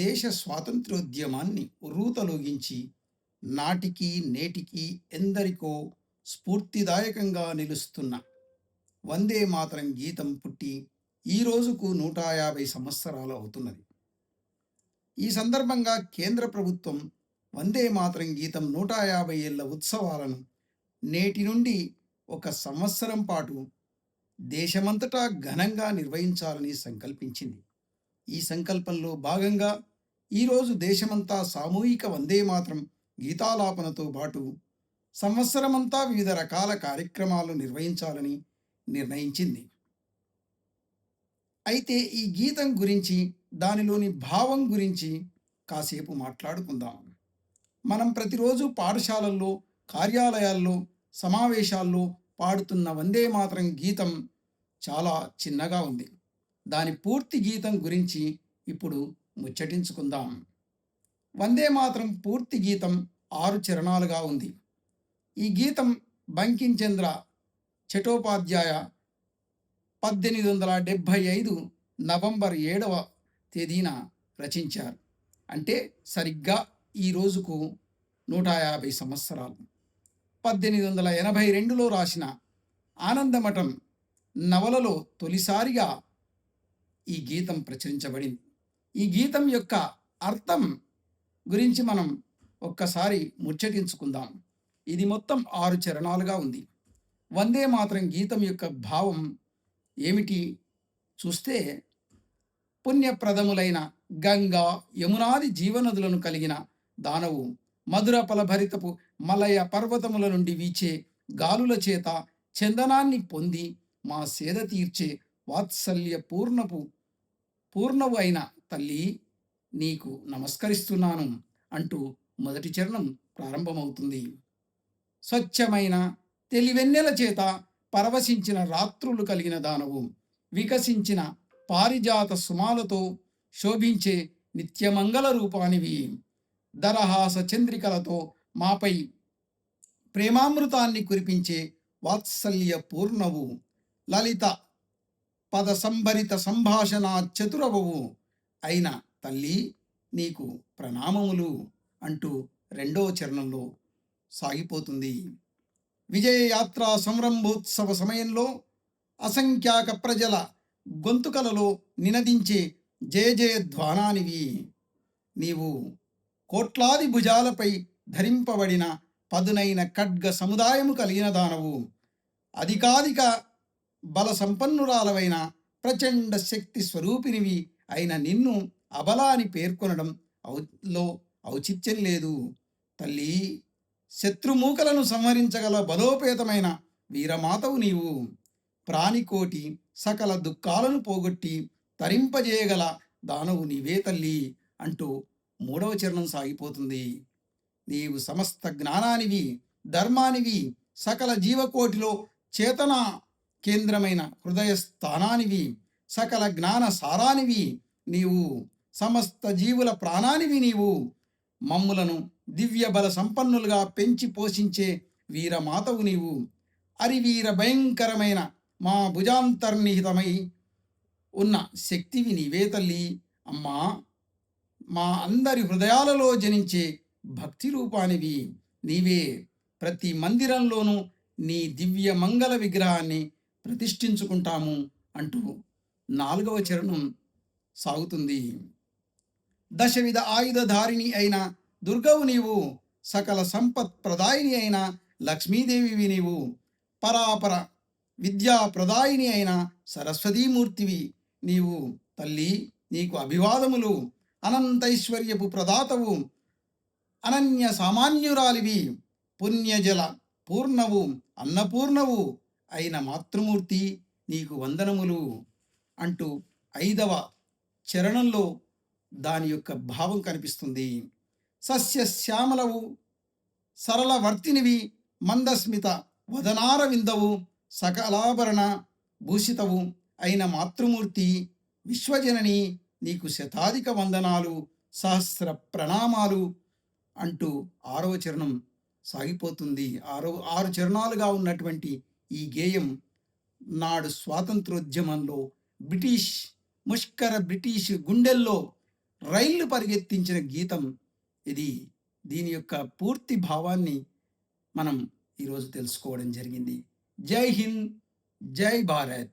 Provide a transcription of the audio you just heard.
దేశ స్వాతంత్ర్యోద్యమాన్ని ఉర్రూతలూగించి నాటికి నేటికి ఎందరికో స్ఫూర్తిదాయకంగా నిలుస్తున్న వందే మాతరం గీతం పుట్టి ఈ రోజుకు 150 సంవత్సరాలు అవుతున్నది. ఈ సందర్భంగా కేంద్ర ప్రభుత్వం వందే మాతరం గీతం 150 ఏళ్ల ఉత్సవాలను నేటి నుండి ఒక సంవత్సరం పాటు దేశమంతటా ఘనంగా నిర్వహించాలని సంకల్పించింది. ఈ సంకల్పంలో భాగంగా ఈరోజు దేశమంతా సామూహిక వందే మాతరం గీతాలాపనతో పాటు సంవత్సరమంతా వివిధ రకాల కార్యక్రమాలు నిర్వహించాలని నిర్ణయించింది. అయితే ఈ గీతం గురించి, దానిలోని భావం గురించి కాసేపు మాట్లాడుకుందాం. మనం ప్రతిరోజు పాఠశాలల్లో, కార్యాలయాల్లో, సమావేశాల్లో పాడుతున్న వందే మాతరం గీతం చాలా చిన్నగా ఉంది. దాని పూర్తి గీతం గురించి ఇప్పుడు ముచ్చటించుకుందాం. వందే మాతరం పూర్తి గీతం 6 చరణాలుగా ఉంది. ఈ గీతం బంకించంద్ర చటోపాధ్యాయ 1875 నవంబర్ 7వ తేదీన రచించారు. అంటే సరిగ్గా ఈ రోజుకు 150 సంవత్సరాలు. 1882లో రాసిన ఆనందమఠం నవలలో తొలిసారిగా ఈ గీతం ప్రచురించబడింది. ఈ గీతం యొక్క అర్థం గురించి మనం ఒక్కసారి ముచ్చటించుకుందాం. ఇది మొత్తం 6 చరణాలుగా ఉంది. వందే మాతరం గీతం యొక్క భావం ఏమిటి చూస్తే, పుణ్యప్రదములైన గంగా యమునాది జీవనదులను కలిగిన దానవు మధుర ఫలభరితపు మలయ పర్వతముల నుండి వీచే గాలుల చేత చందనాన్ని పొంది మా సేద తీర్చే వాత్సల్య పూర్ణవు అయిన తల్లి నీకు నమస్కరిస్తున్నాను అంటూ మొదటి చరణం ప్రారంభమవుతుంది. స్వచ్ఛమైన తెలివెన్నెల చేత పరవశించిన రాత్రులు కలిగిన దానవు, వికసించిన పారిజాత సుమాలతో శోభించే నిత్యమంగళ రూపానివి, దరహాస చంద్రికలతో మాపై ప్రేమామృతాన్ని కురిపించే వాత్సల్య పూర్ణవు, లలిత పద సంభరిత సంభాషణ చతురవవు అయిన తల్లి నీకు ప్రణామములు అంటూ రెండో చరణంలో సాగిపోతుంది. విజయయాత్ర సంరంభోత్సవ సమయంలో అసంఖ్యాక ప్రజల గొంతుకలలో నినదించే జయ జయధ్వానానివి. నీవు కోట్లాది భుజాలపై ధరింపబడిన పదునైన ఖడ్గ సముదాయము కలిగిన దానవు, అధికాధిక బల సంపన్నురాలవైన ప్రచండ శక్తి స్వరూపినివి అయిన నిన్ను అబల అని పేర్కొనడం లో ఔచిత్యం లేదు. తల్లి, శత్రుమూకలను సంహరించగల బలోపేతమైన వీరమాతవు నీవు. ప్రాణికోటి సకల దుఃఖాలను పోగొట్టి తరింపజేయగల దానవు నీవే తల్లి అంటూ మూడవ చరణం సాగిపోతుంది. నీవు సమస్త జ్ఞానానివి, ధర్మానివి, సకల జీవకోటిలో చేతన కేంద్రమైన హృదయ స్థానానివి, సకల జ్ఞాన సారానివి నీవు, సమస్త జీవుల ప్రాణానివి నీవు. మమ్ములను దివ్య బల సంపన్నులుగా పెంచి పోషించే వీరమాతవు నీవు. అరివీర భయంకరమైన మా భుజాంతర్నిహితమై ఉన్న శక్తివి నీవే తల్లి. అమ్మా, మా అందరి హృదయాలలో జనించే భక్తి రూపానివి నీవే. ప్రతి మందిరంలోనూ నీ దివ్య మంగళ విగ్రహాన్ని ప్రతిష్ఠించుకుంటాము అంటూ 4వ చరణం సాగుతుంది. దశవిధ ఆయుధధారిణి అయిన దుర్గవు నీవు, సకల సంపత్ ప్రదాయిని అయిన లక్ష్మీదేవివి నీవు, పరాపర విద్యా ప్రదాయిని అయిన సరస్వతీమూర్తివి నీవు. తల్లి, నీకు అభివాదములు. అనంతైశ్వర్యపు ప్రదాతవు, అనన్య సామాన్యురాలివి, పుణ్యజల పూర్ణవు, అన్నపూర్ణవు అయిన మాతృమూర్తి నీకు వందనములు అంటూ 5వ చరణంలో దాని యొక్క భావం కనిపిస్తుంది. సస్యశ్యామలవు, సరళవర్తినివి, మందస్మిత వదనార విందవు, సకలాభరణ భూషితవు అయిన మాతృమూర్తి విశ్వజనని నీకు శతాధిక వందనాలు, సహస్ర ప్రణామాలు అంటూ 6వ చరణం సాగిపోతుంది. 6 చరణాలుగా ఉన్నటువంటి ఈ గేయం నాడు స్వాతంత్రోద్యమంలో బ్రిటిష్ గుండెల్లో రైళ్లు పరిగెత్తించిన గీతం ఇది. దీని యొక్క పూర్తి భావాన్ని మనం ఈరోజు తెలుసుకోవడం జరిగింది. జై హింద్, జై భారత్.